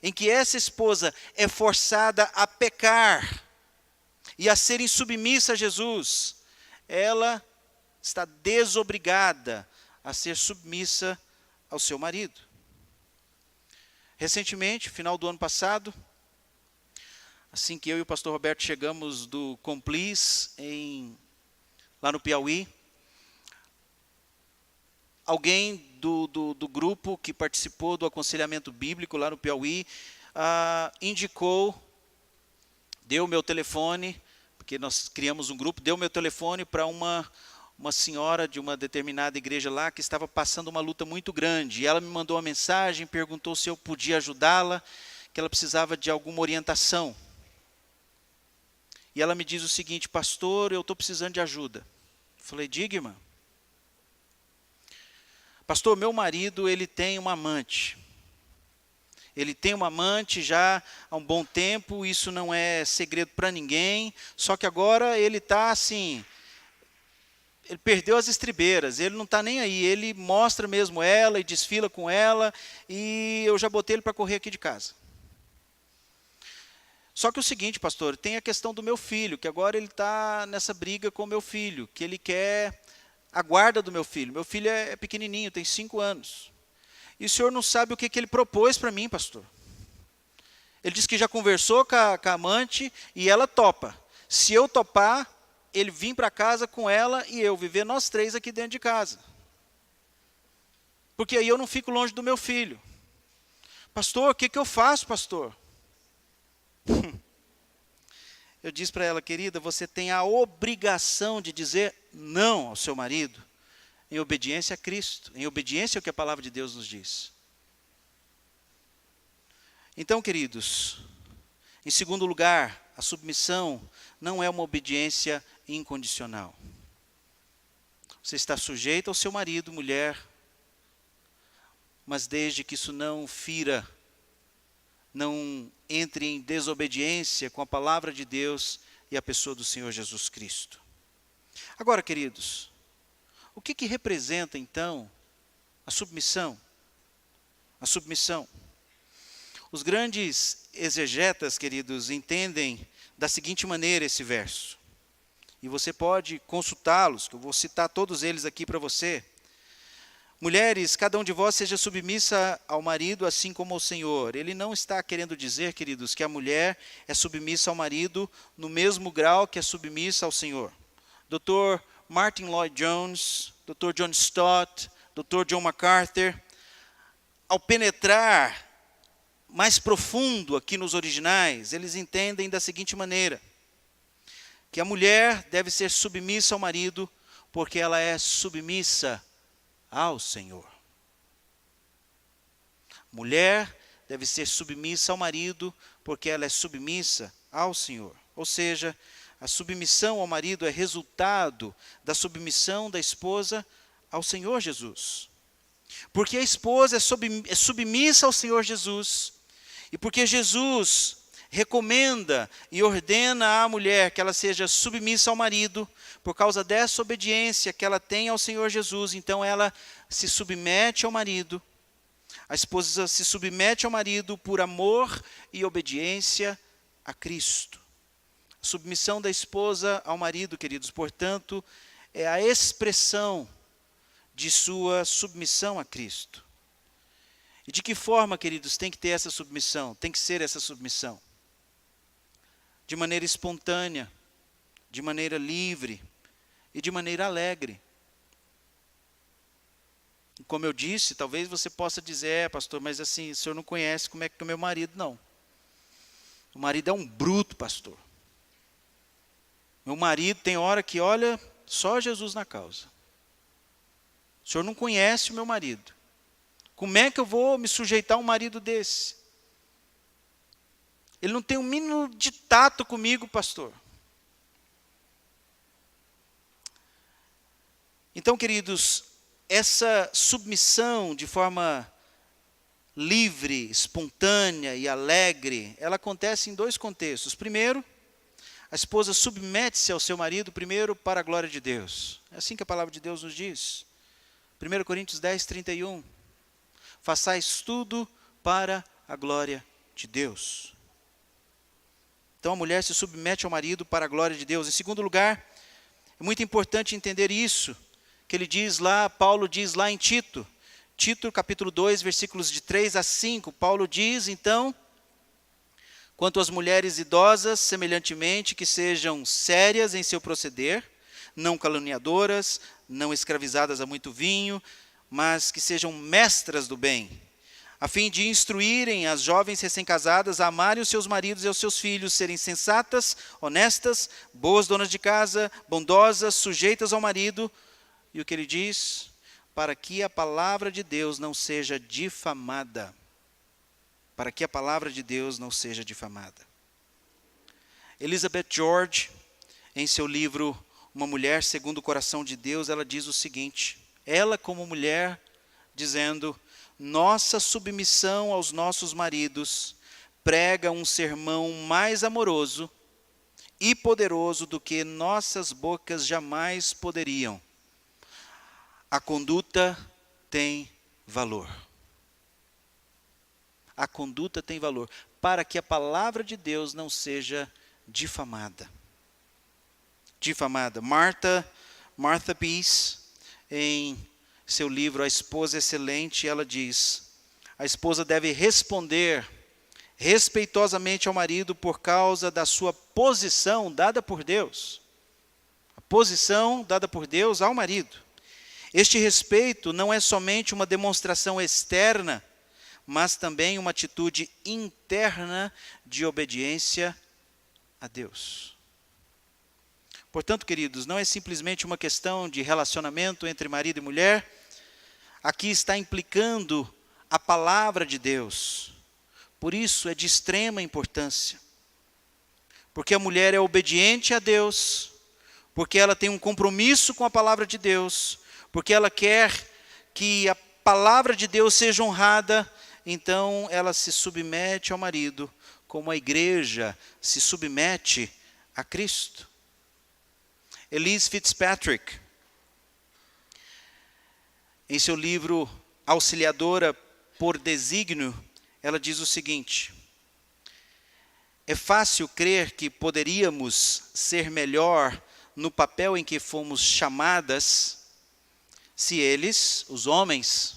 em que essa esposa é forçada a pecar e a ser insubmissa a Jesus, ela está desobrigada a ser submissa ao seu marido. Recentemente, final do ano passado, assim que eu e o pastor Roberto chegamos do Complis, lá no Piauí, alguém do grupo que participou do aconselhamento bíblico lá no Piauí, indicou, deu o meu telefone, porque nós criamos um grupo, deu o meu telefone para uma senhora de uma determinada igreja lá que estava passando uma luta muito grande. E ela me mandou uma mensagem, perguntou se eu podia ajudá-la, que ela precisava de alguma orientação. E ela me diz o seguinte: pastor, eu estou precisando de ajuda. Eu falei: diga, irmã. Pastor, meu marido, ele tem uma amante. Ele tem uma amante já há um bom tempo, isso não é segredo para ninguém, só que agora ele está assim, ele perdeu as estribeiras, ele não está nem aí, ele mostra mesmo ela e desfila com ela, e eu já botei ele para correr aqui de casa. Só que o seguinte, pastor, tem a questão do meu filho, que agora ele está nessa briga com o meu filho, que ele quer a guarda do meu filho. Meu filho é pequenininho, tem 5 anos. E o senhor não sabe o que ele propôs para mim, pastor. Ele disse que já conversou com a amante e ela topa. Se eu topar, ele vir para casa com ela e eu viver nós 3 aqui dentro de casa. Porque aí eu não fico longe do meu filho. Pastor, o que eu faço, pastor? Eu disse para ela, querida, você tem a obrigação de dizer não ao seu marido, em obediência a Cristo, em obediência ao que a palavra de Deus nos diz. Então, queridos, em segundo lugar, a submissão não é uma obediência incondicional. Você está sujeito ao seu marido, mulher, mas desde que isso não fira, não entre em desobediência com a palavra de Deus e a pessoa do Senhor Jesus Cristo. Agora, queridos, o que representa então a submissão? A submissão. Os grandes exegetas, queridos, entendem da seguinte maneira esse verso. E você pode consultá-los, que eu vou citar todos eles aqui para você. Mulheres, cada um de vós seja submissa ao marido, assim como ao Senhor. Ele não está querendo dizer, queridos, que a mulher é submissa ao marido no mesmo grau que é submissa ao Senhor. Dr. Martin Lloyd Jones, Dr. John Stott, Dr. John MacArthur, ao penetrar mais profundo aqui nos originais, eles entendem da seguinte maneira, que a mulher deve ser submissa ao marido, porque ela é submissa ao Senhor. Mulher deve ser submissa ao marido, porque ela é submissa ao Senhor. Ou seja, a submissão ao marido é resultado da submissão da esposa ao Senhor Jesus. Porque a esposa é submissa ao Senhor Jesus, e porque Jesus recomenda e ordena à mulher que ela seja submissa ao marido, por causa dessa obediência que ela tem ao Senhor Jesus, então ela se submete ao marido, a esposa se submete ao marido por amor e obediência a Cristo. A submissão da esposa ao marido, queridos, portanto, é a expressão de sua submissão a Cristo. E de que forma, queridos, tem que ter essa submissão? Tem que ser essa submissão? De maneira espontânea, de maneira livre e de maneira alegre. Como eu disse, talvez você possa dizer, pastor, mas assim, o senhor não conhece como é que é o meu marido, não. O marido é um bruto, pastor. Meu marido tem hora que olha só Jesus na causa. O senhor não conhece o meu marido. Como é que eu vou me sujeitar a um marido desse? Ele não tem um mínimo de tato comigo, pastor. Então, queridos, essa submissão de forma livre, espontânea e alegre, ela acontece em 2 contextos. Primeiro, a esposa submete-se ao seu marido, primeiro, para a glória de Deus. É assim que a palavra de Deus nos diz. 1 Coríntios 10, 31. Façais tudo para a glória de Deus. Então a mulher se submete ao marido para a glória de Deus. Em segundo lugar, é muito importante entender isso, que ele diz lá, Paulo diz lá em Tito, capítulo 2, versículos de 3 a 5, Paulo diz, então, quanto às mulheres idosas, semelhantemente, que sejam sérias em seu proceder, não caluniadoras, não escravizadas a muito vinho, mas que sejam mestras do bem, a fim de instruírem as jovens recém-casadas a amarem os seus maridos e os seus filhos, serem sensatas, honestas, boas donas de casa, bondosas, sujeitas ao marido. E o que ele diz? Para que a palavra de Deus não seja difamada. Para que a palavra de Deus não seja difamada. Elizabeth George, em seu livro Uma Mulher Segundo o Coração de Deus, ela diz o seguinte, ela como mulher, dizendo, nossa submissão aos nossos maridos prega um sermão mais amoroso e poderoso do que nossas bocas jamais poderiam. a conduta tem valor. A conduta tem valor, para que a palavra de Deus não seja difamada. Martha Peace, em seu livro A Esposa Excelente, ela diz: a esposa deve responder respeitosamente ao marido por causa da sua posição dada por Deus. A posição dada por Deus ao marido. Este respeito não é somente uma demonstração externa, mas também uma atitude interna de obediência a Deus. Portanto, queridos, não é simplesmente uma questão de relacionamento entre marido e mulher. Aqui está implicando a palavra de Deus. Por isso é de extrema importância. Porque a mulher é obediente a Deus, porque ela tem um compromisso com a palavra de Deus, porque ela quer que a palavra de Deus seja honrada, então ela se submete ao marido, como a igreja se submete a Cristo. Elise Fitzpatrick, em seu livro Auxiliadora por Desígnio, ela diz o seguinte: é fácil crer que poderíamos ser melhor no papel em que fomos chamadas, se eles, os homens,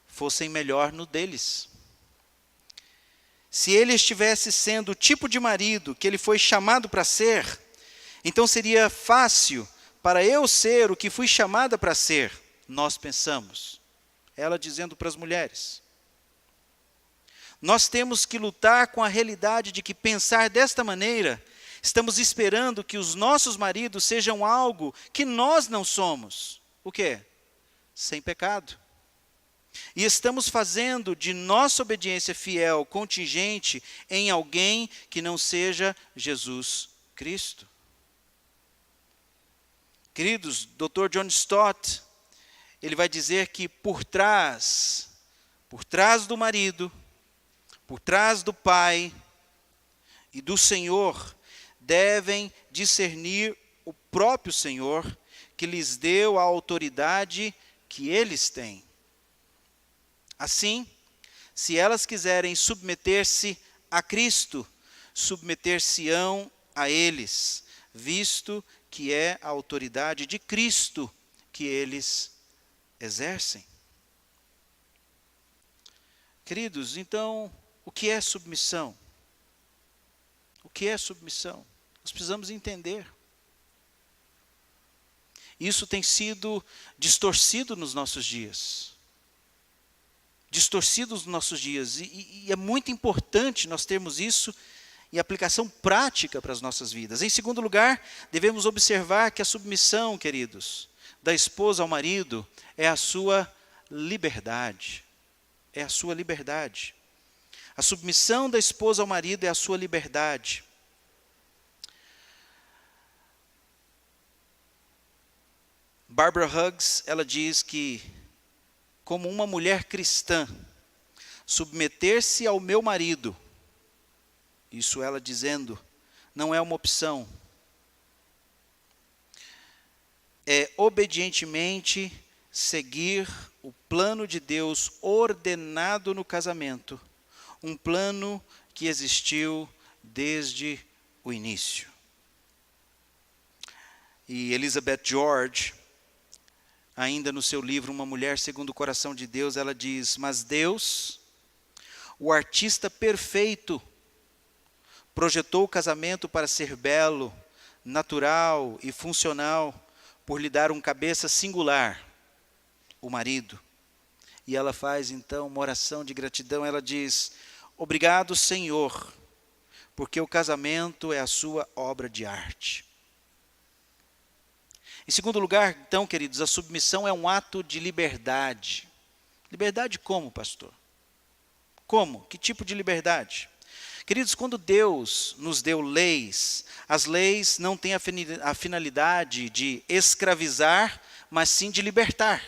fossem melhor no deles. Se ele estivesse sendo o tipo de marido que ele foi chamado para ser, então seria fácil para eu ser o que fui chamada para ser, nós pensamos. Ela dizendo para as mulheres. Nós temos que lutar com a realidade de que pensar desta maneira, estamos esperando que os nossos maridos sejam algo que nós não somos. O quê? Sem pecado. E estamos fazendo de nossa obediência fiel, contingente, em alguém que não seja Jesus Cristo. Queridos, Dr. John Stott, ele vai dizer que por trás do marido, por trás do pai e do Senhor, devem discernir o próprio Senhor, que lhes deu a autoridade que eles têm. Assim, se elas quiserem submeter-se a Cristo, submeter-se-ão a eles, visto que é a autoridade de Cristo que eles exercem. Queridos, então, o que é submissão? O que é submissão? Nós precisamos entender. Isso tem sido distorcido nos nossos dias. Distorcido nos nossos dias. E é muito importante nós termos isso em aplicação prática para as nossas vidas. Em segundo lugar, devemos observar que a submissão, queridos, da esposa ao marido é a sua liberdade. É a sua liberdade. A submissão da esposa ao marido é a sua liberdade. Barbara Hughes, ela diz que, como uma mulher cristã, submeter-se ao meu marido, isso ela dizendo, não é uma opção. É obedientemente seguir o plano de Deus ordenado no casamento, um plano que existiu desde o início. E Elizabeth George, ainda no seu livro Uma Mulher Segundo o Coração de Deus, ela diz: mas Deus, o artista perfeito, projetou o casamento para ser belo, natural e funcional, por lhe dar um cabeça singular, o marido. E ela faz então uma oração de gratidão, ela diz: obrigado, Senhor, porque o casamento é a sua obra de arte. Em segundo lugar, então, queridos, a submissão é um ato de liberdade. Liberdade como, pastor? Como? Que tipo de liberdade? Queridos, quando Deus nos deu leis, as leis não têm a finalidade de escravizar, mas sim de libertar.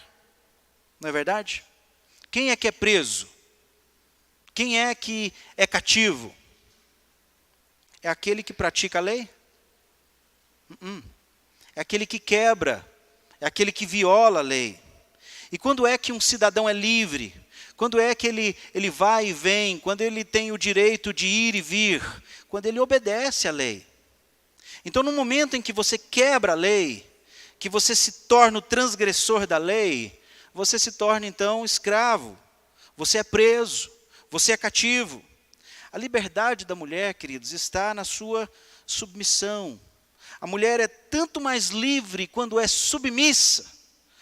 Não é verdade? Quem é que é preso? Quem é que é cativo? É aquele que pratica a lei? É aquele que quebra, é aquele que viola a lei. E quando é que um cidadão é livre? Quando é que ele vai e vem? Quando ele tem o direito de ir e vir? Quando ele obedece à lei. Então, no momento em que você quebra a lei, que você se torna o transgressor da lei, você se torna então escravo, você é preso, você é cativo. A liberdade da mulher, queridos, está na sua submissão. A mulher é tanto mais livre quando é submissa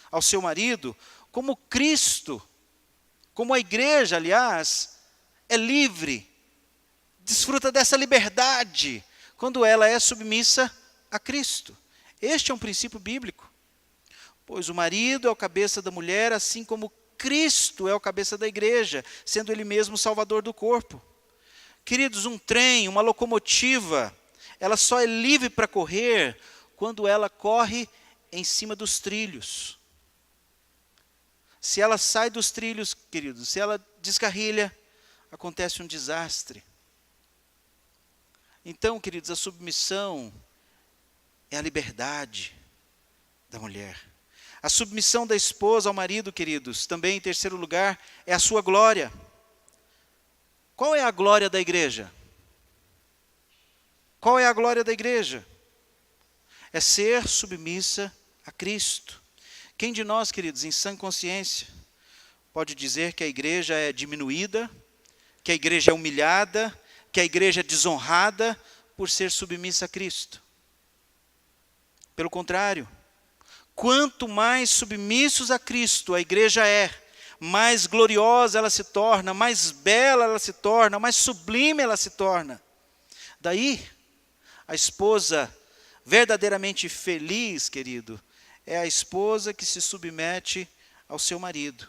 ao seu marido, como Cristo, como a igreja, aliás, é livre, desfruta dessa liberdade quando ela é submissa a Cristo. Este é um princípio bíblico. Pois o marido é o cabeça da mulher, assim como Cristo é o cabeça da igreja, sendo ele mesmo o salvador do corpo. Queridos, um trem, uma locomotiva, ela só é livre para correr quando ela corre em cima dos trilhos. Se ela sai dos trilhos, queridos, se ela descarrilha, acontece um desastre. Então, queridos, a submissão é a liberdade da mulher. A submissão da esposa ao marido, queridos, também em terceiro lugar, é a sua glória. Qual é a glória da igreja? Qual é a glória da igreja? É ser submissa a Cristo. Quem de nós, queridos, em sã consciência, pode dizer que a igreja é diminuída, que a igreja é humilhada, que a igreja é desonrada por ser submissa a Cristo? Pelo contrário, quanto mais submissos a Cristo a igreja é, mais gloriosa ela se torna, mais bela ela se torna, mais sublime ela se torna. Daí, a esposa verdadeiramente feliz, querido, é a esposa que se submete ao seu marido.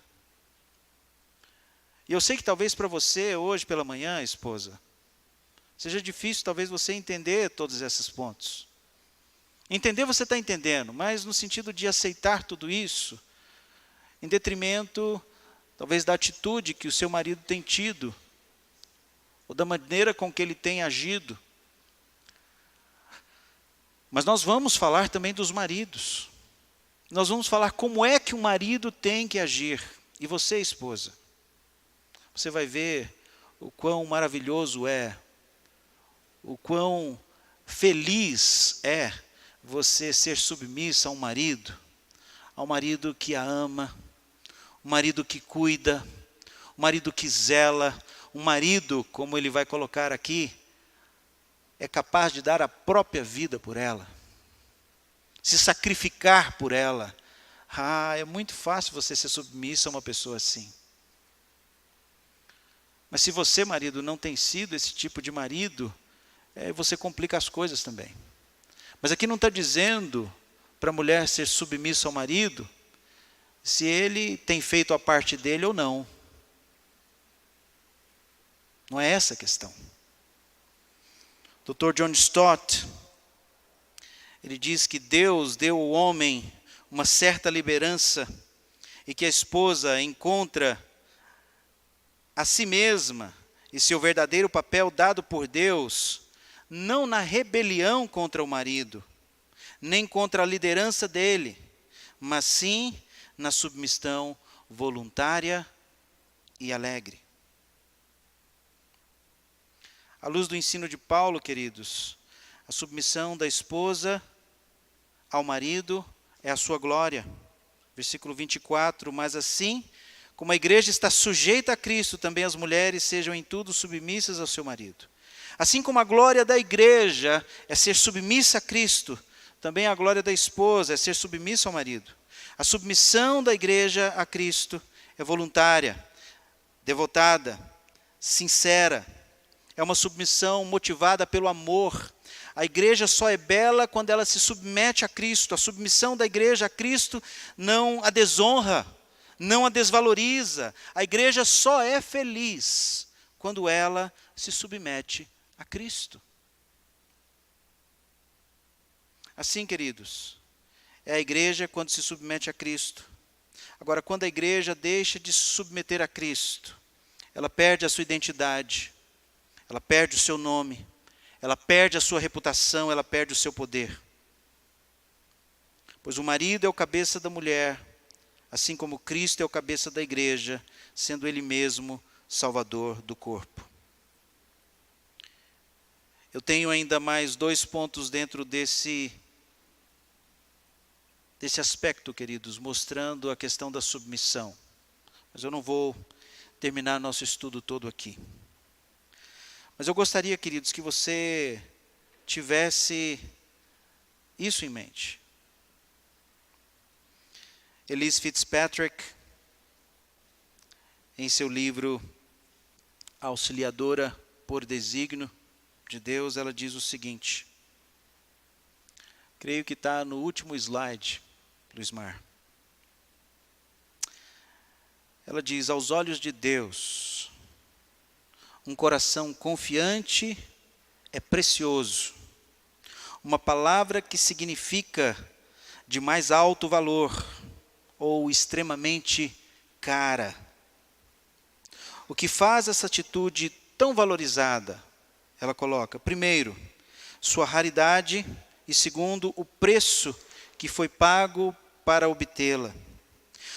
E eu sei que talvez para você, hoje pela manhã, esposa, seja difícil talvez você entender todos esses pontos. Entender você está entendendo, mas no sentido de aceitar tudo isso, em detrimento, talvez, da atitude que o seu marido tem tido, ou da maneira com que ele tem agido. Mas nós vamos falar também dos maridos. Nós vamos falar como é que um marido tem que agir. E você, esposa, você vai ver o quão maravilhoso é, o quão feliz é você ser submissa a um marido que a ama, um marido que cuida, um marido que zela, um marido, como ele vai colocar aqui, é capaz de dar a própria vida por ela, se sacrificar por ela. É muito fácil você ser submissa a uma pessoa assim. Mas se você, marido, não tem sido esse tipo de marido, você complica as coisas também. Mas aqui não está dizendo para a mulher ser submissa ao marido, se ele tem feito a parte dele ou não. Não é essa a questão. Dr. John Stott, ele diz que Deus deu ao homem uma certa liberança e que a esposa encontra a si mesma e seu verdadeiro papel dado por Deus, não na rebelião contra o marido, nem contra a liderança dele, mas sim na submissão voluntária e alegre. À luz do ensino de Paulo, queridos, a submissão da esposa ao marido é a sua glória. Versículo 24, mas assim como a igreja está sujeita a Cristo, também as mulheres sejam em tudo submissas ao seu marido. Assim como a glória da igreja é ser submissa a Cristo, também a glória da esposa é ser submissa ao marido. A submissão da igreja a Cristo é voluntária, devotada, sincera. É uma submissão motivada pelo amor. A igreja só é bela quando ela se submete a Cristo. A submissão da igreja a Cristo não a desonra, não a desvaloriza. A igreja só é feliz quando ela se submete a Cristo. Assim, queridos, é a igreja quando se submete a Cristo. Agora, quando a igreja deixa de se submeter a Cristo, ela perde a sua identidade, ela perde o seu nome, ela perde a sua reputação, ela perde o seu poder. Pois o marido é o cabeça da mulher, assim como Cristo é o cabeça da igreja, sendo Ele mesmo Salvador do corpo. Eu tenho ainda mais 2 pontos dentro desse aspecto, queridos, mostrando a questão da submissão. Mas eu não vou terminar nosso estudo todo aqui. Mas eu gostaria, queridos, que você tivesse isso em mente. Elise Fitzpatrick, em seu livro Auxiliadora por Desígnio de Deus, ela diz o seguinte, creio que está no último slide, Luizmar. Ela diz, aos olhos de Deus, um coração confiante é precioso. Uma palavra que significa de mais alto valor ou extremamente cara. O que faz essa atitude tão valorizada? Ela coloca, primeiro, sua raridade e segundo, o preço que foi pago para obtê-la.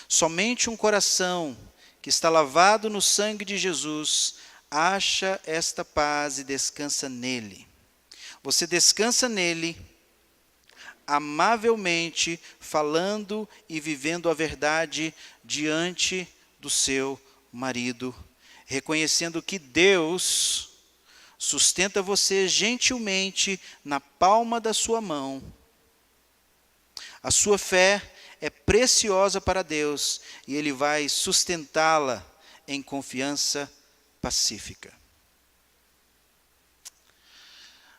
Somente um coração que está lavado no sangue de Jesus acha esta paz e descansa nele. Você descansa nele, amavelmente, falando e vivendo a verdade diante do seu marido, reconhecendo que Deus sustenta você gentilmente na palma da sua mão. A sua fé é preciosa para Deus e Ele vai sustentá-la em confiança pacífica.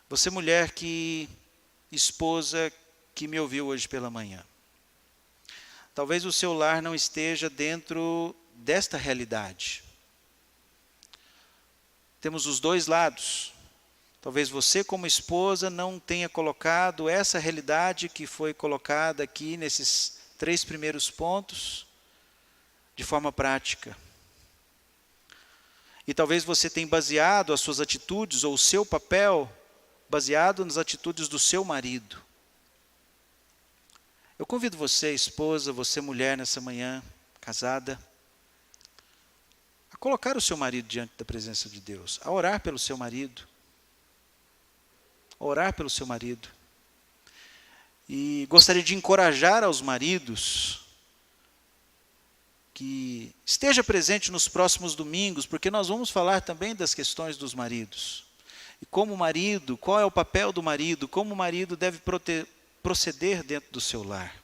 Você, mulher esposa que me ouviu hoje pela manhã, talvez o seu lar não esteja dentro desta realidade. Temos os dois lados. Talvez você, como esposa, não tenha colocado essa realidade que foi colocada aqui nesses 3 primeiros pontos de forma prática. E talvez você tenha baseado as suas atitudes ou o seu papel baseado nas atitudes do seu marido. Eu convido você, esposa, você, mulher, nessa manhã, casada, a colocar o seu marido diante da presença de Deus, a orar pelo seu marido. Orar pelo seu marido. E gostaria de encorajar aos maridos que esteja presente nos próximos domingos, porque nós vamos falar também das questões dos maridos. E como marido, qual é o papel do marido, como o marido deve proceder dentro do seu lar.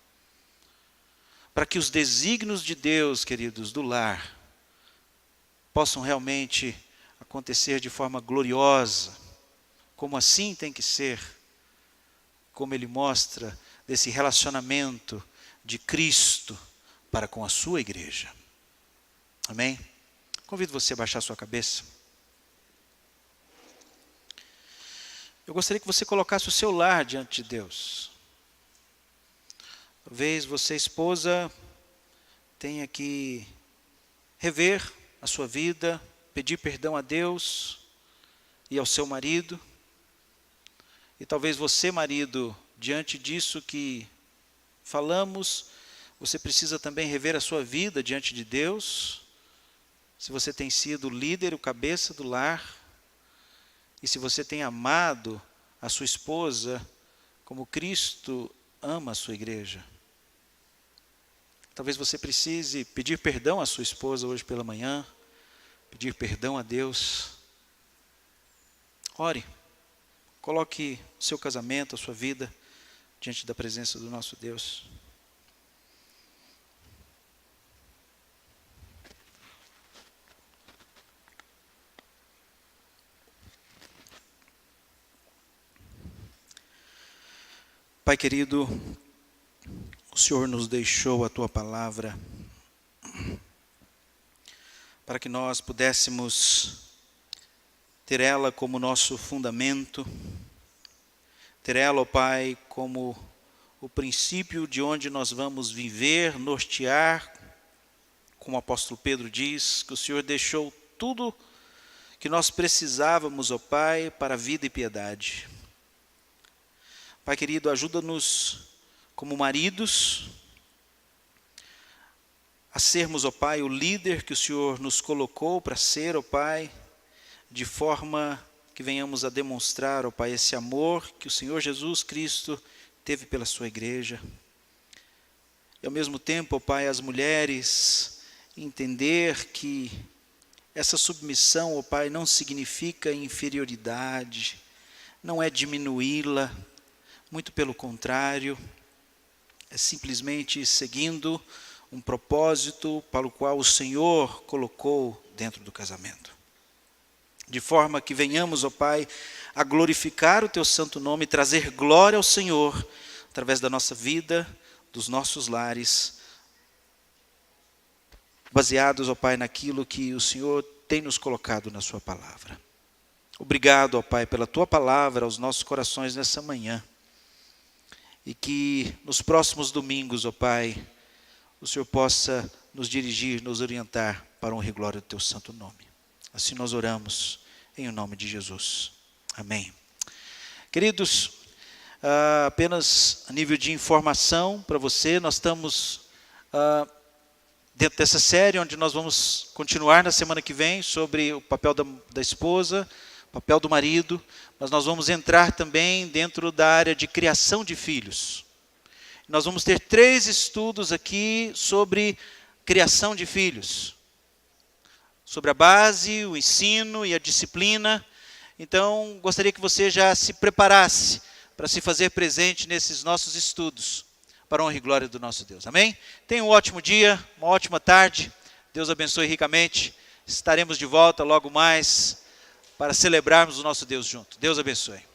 Para que os desígnios de Deus, queridos, do lar, possam realmente acontecer de forma gloriosa, como assim tem que ser, como Ele mostra desse relacionamento de Cristo para com a sua igreja. Amém? Convido você a baixar sua cabeça. Eu gostaria que você colocasse o seu lar diante de Deus. Talvez você, esposa, tenha que rever a sua vida, pedir perdão a Deus e ao seu marido. E talvez você, marido, diante disso que falamos, você precisa também rever a sua vida diante de Deus. Se você tem sido o líder, o cabeça do lar, e se você tem amado a sua esposa como Cristo ama a sua igreja. Talvez você precise pedir perdão à sua esposa hoje pela manhã, pedir perdão a Deus. Ore, coloque o seu casamento, a sua vida, diante da presença do nosso Deus. Pai querido, o Senhor nos deixou a Tua palavra para que nós pudéssemos ter ela como nosso fundamento, ter ela, ó Pai, como o princípio de onde nós vamos viver, nortear, como o apóstolo Pedro diz, que o Senhor deixou tudo que nós precisávamos, ó Pai, para a vida e piedade. Pai querido, ajuda-nos como maridos a sermos, ó Pai, o líder que o Senhor nos colocou para ser, ó Pai, de forma que venhamos a demonstrar, ó Pai, esse amor que o Senhor Jesus Cristo teve pela sua igreja. E ao mesmo tempo, ó Pai, as mulheres entender que essa submissão, ó Pai, não significa inferioridade, não é diminuí-la, muito pelo contrário, é simplesmente seguindo um propósito para o qual o Senhor colocou dentro do casamento. De forma que venhamos, ó Pai, a glorificar o Teu santo nome, trazer glória ao Senhor, através da nossa vida, dos nossos lares, baseados, ó Pai, naquilo que o Senhor tem nos colocado na Sua palavra. Obrigado, ó Pai, pela Tua palavra aos nossos corações nessa manhã. E que nos próximos domingos, ó Pai, o Senhor possa nos dirigir, nos orientar para a honra e glória do Teu santo nome. Assim nós oramos, em o nome de Jesus. Amém. Queridos, apenas a nível de informação para você, nós estamos dentro dessa série, onde nós vamos continuar na semana que vem, sobre o papel da esposa, o papel do marido, mas nós vamos entrar também dentro da área de criação de filhos. Nós vamos ter 3 estudos aqui sobre criação de filhos. Sobre a base, o ensino e a disciplina. Então, gostaria que você já se preparasse para se fazer presente nesses nossos estudos, para a honra e glória do nosso Deus. Amém? Tenha um ótimo dia, uma ótima tarde. Deus abençoe ricamente. Estaremos de volta logo mais para celebrarmos o nosso Deus junto. Deus abençoe.